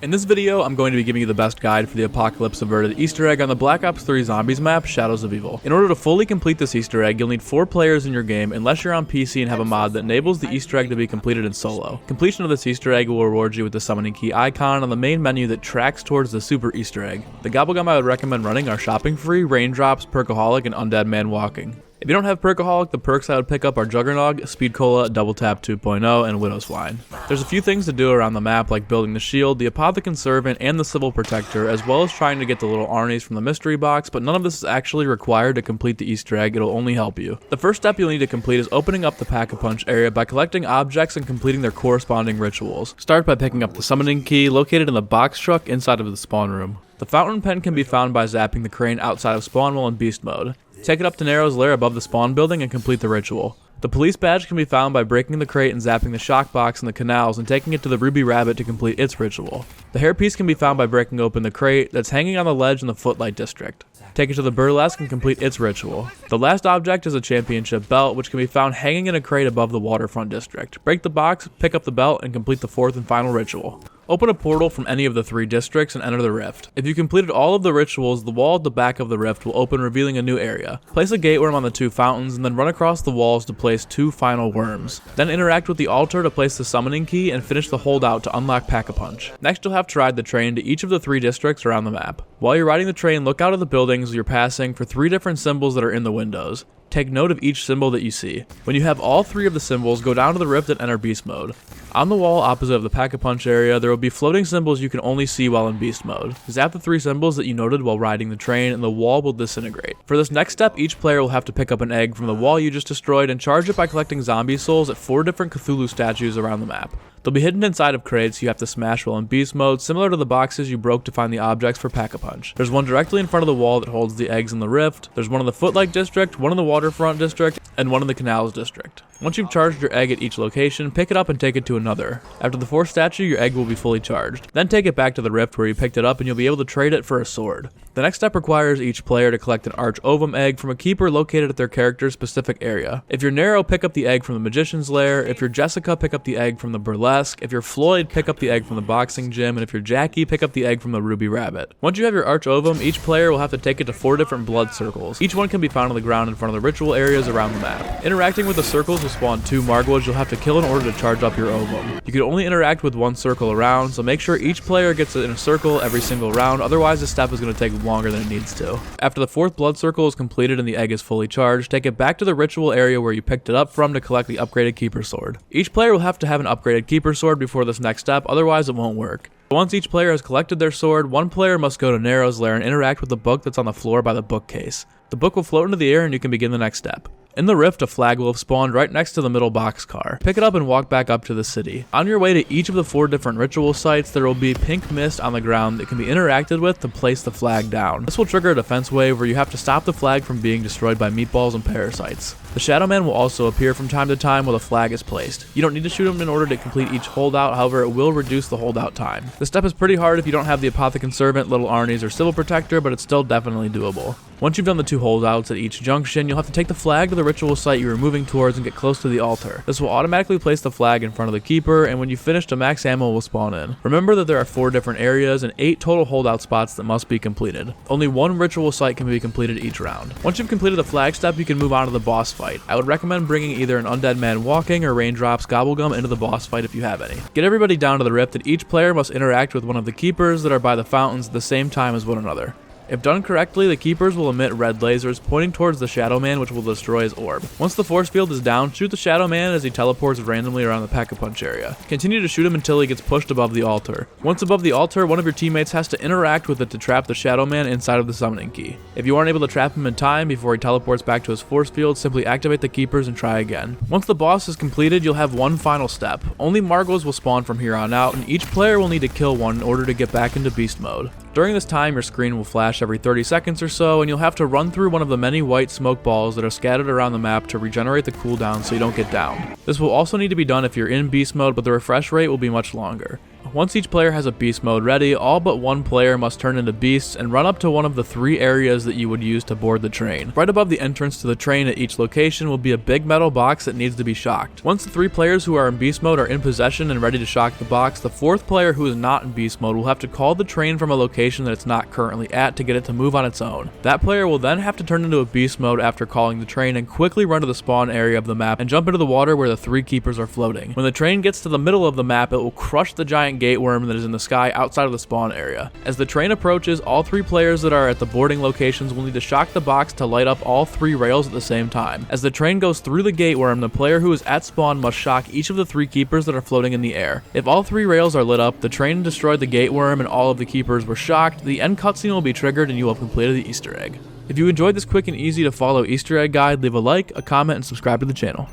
In this video, I'm going to be giving you the best guide for the Apocalypse Averted Easter egg on the Black Ops 3 Zombies map, Shadows of Evil. In order to fully complete this Easter egg, you'll need 4 players in your game unless you're on PC and have a mod that enables the Easter egg to be completed in solo. Completion of this Easter egg will reward you with the summoning key icon on the main menu that tracks towards the super Easter egg. The Gobblegum I would recommend running are Shopping Free, Raindrops, Perkaholic, and Undead Man Walking. If you don't have Perkaholic, the perks I would pick up are Juggernog, Speed Cola, Double Tap 2.0, and Widow's Wine. There's a few things to do around the map like building the shield, the Apothecon Servant, and the Civil Protector, as well as trying to get the little Arnies from the mystery box, but none of this is actually required to complete the Easter egg, it'll only help you. The first step you'll need to complete is opening up the Pack-a-Punch area by collecting objects and completing their corresponding rituals. Start by picking up the summoning key located in the box truck inside of the spawn room. The fountain pen can be found by zapping the crane outside of spawn while in beast mode. Take it up to Nero's lair above the spawn building and complete the ritual. The police badge can be found by breaking the crate and zapping the shock box in the canals and taking it to the Ruby Rabbit to complete its ritual. The hairpiece can be found by breaking open the crate that's hanging on the ledge in the Footlight District. Take it to the Burlesque and complete its ritual. The last object is a championship belt, which can be found hanging in a crate above the Waterfront District. Break the box, pick up the belt, and complete the 4th and final ritual. Open a portal from any of the 3 districts and enter the rift. If you completed all of the rituals, the wall at the back of the rift will open, revealing a new area. Place a gate worm on the 2 fountains and then run across the walls to place 2 final worms. Then interact with the altar to place the summoning key and finish the holdout to unlock Pack-a-Punch. Next, you'll have to ride the train to each of the 3 districts around the map. While you're riding the train, look out of the buildings you're passing for 3 different symbols that are in the windows. Take note of each symbol that you see. When you have all 3 of the symbols, go down to the rift and enter beast mode. On the wall opposite of the Pack-a-Punch area, there will be floating symbols you can only see while in beast mode. Zap the 3 symbols that you noted while riding the train and the wall will disintegrate. For this next step, each player will have to pick up an egg from the wall you just destroyed and charge it by collecting zombie souls at 4 different Cthulhu statues around the map. They'll be hidden inside of crates you have to smash while in beast mode, similar to the boxes you broke to find the objects for Pack-a-Punch. There's one directly in front of the wall that holds the eggs in the rift, there's one in the Footlight District, one in the Waterfront District, and one in the Canals District. Once you've charged your egg at each location, pick it up and take it to another. After the 4th statue, your egg will be fully charged. Then take it back to the rift where you picked it up and you'll be able to trade it for a sword. The next step requires each player to collect an Arch Ovum egg from a keeper located at their character's specific area. If you're Nero, pick up the egg from the Magician's Lair. If you're Jessica, pick up the egg from the Burlesque. If you're Floyd, pick up the egg from the Boxing Gym. And if you're Jackie, pick up the egg from the Ruby Rabbit. Once you have your Arch Ovum, each player will have to take it to 4 different blood circles. Each one can be found on the ground in front of the ritual areas around the map. Interacting with the circles will spawn 2 Margwods you'll have to kill in order to charge up your Ovum. You can only interact with 1 circle around, so make sure each player gets in a circle every single round, otherwise this step is going to take longer than it needs to. After the 4th blood circle is completed and the egg is fully charged, take it back to the ritual area where you picked it up from to collect the upgraded Keeper Sword. Each player will have to have an upgraded Keeper Sword before this next step, otherwise it won't work. Once each player has collected their sword, one player must go to Nero's lair and interact with the book that's on the floor by the bookcase. The book will float into the air and you can begin the next step. In the rift, a flag will have spawned right next to the middle boxcar. Pick it up and walk back up to the city. On your way to each of the 4 different ritual sites, there will be pink mist on the ground that can be interacted with to place the flag down. This will trigger a defense wave where you have to stop the flag from being destroyed by meatballs and parasites. The Shadow Man will also appear from time to time while the flag is placed. You don't need to shoot him in order to complete each holdout, however it will reduce the holdout time. This step is pretty hard if you don't have the Apothecon Servant, Little Arnies, or Civil Protector, but it's still definitely doable. Once you've done the 2 holdouts at each junction, you'll have to take the flag to the ritual site you were moving towards and get close to the altar. This will automatically place the flag in front of the keeper, and when you finish, the max ammo will spawn in. Remember that there are 4 different areas and 8 total holdout spots that must be completed. Only 1 ritual site can be completed each round. Once you've completed the flag step, you can move on to the boss fight. I would recommend bringing either an Undead Man Walking or Raindrops Gobblegum into the boss fight if you have any. Get everybody down to the rift and each player must interact with one of the keepers that are by the fountains at the same time as one another. If done correctly, the keepers will emit red lasers pointing towards the Shadow Man, which will destroy his orb. Once the force field is down, shoot the Shadow Man as he teleports randomly around the Pack-a-Punch area. Continue to shoot him until he gets pushed above the altar. Once above the altar, one of your teammates has to interact with it to trap the Shadow Man inside of the summoning key. If you aren't able to trap him in time before he teleports back to his force field, simply activate the keepers and try again. Once the boss is completed, you'll have 1 final step. Only Margwods will spawn from here on out, and each player will need to kill one in order to get back into beast mode. During this time, your screen will flash every 30 seconds or so, and you'll have to run through one of the many white smoke balls that are scattered around the map to regenerate the cooldown so you don't get down. This will also need to be done if you're in beast mode, but the refresh rate will be much longer. Once each player has a beast mode ready, all but one player must turn into beasts and run up to one of the 3 areas that you would use to board the train. Right above the entrance to the train at each location will be a big metal box that needs to be shocked. Once the 3 players who are in beast mode are in possession and ready to shock the box, the 4th player who is not in beast mode will have to call the train from a location that it's not currently at to get it to move on its own. That player will then have to turn into a beast mode after calling the train and quickly run to the spawn area of the map and jump into the water where the 3 keepers are floating. When the train gets to the middle of the map, it will crush the giant gate worm that is in the sky outside of the spawn area. As the train approaches, all 3 players that are at the boarding locations will need to shock the box to light up all 3 rails at the same time. As the train goes through the gate worm, the player who is at spawn must shock each of the 3 keepers that are floating in the air. If all 3 rails are lit up, the train destroyed the gate worm and all of the keepers were shocked, the end cutscene will be triggered and you will have completed the Easter egg. If you enjoyed this quick and easy to follow Easter egg guide, leave a like, a comment, and subscribe to the channel.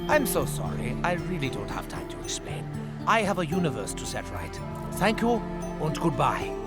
I'm so sorry. I really don't have time to explain. I have a universe to set right. Thank you and goodbye.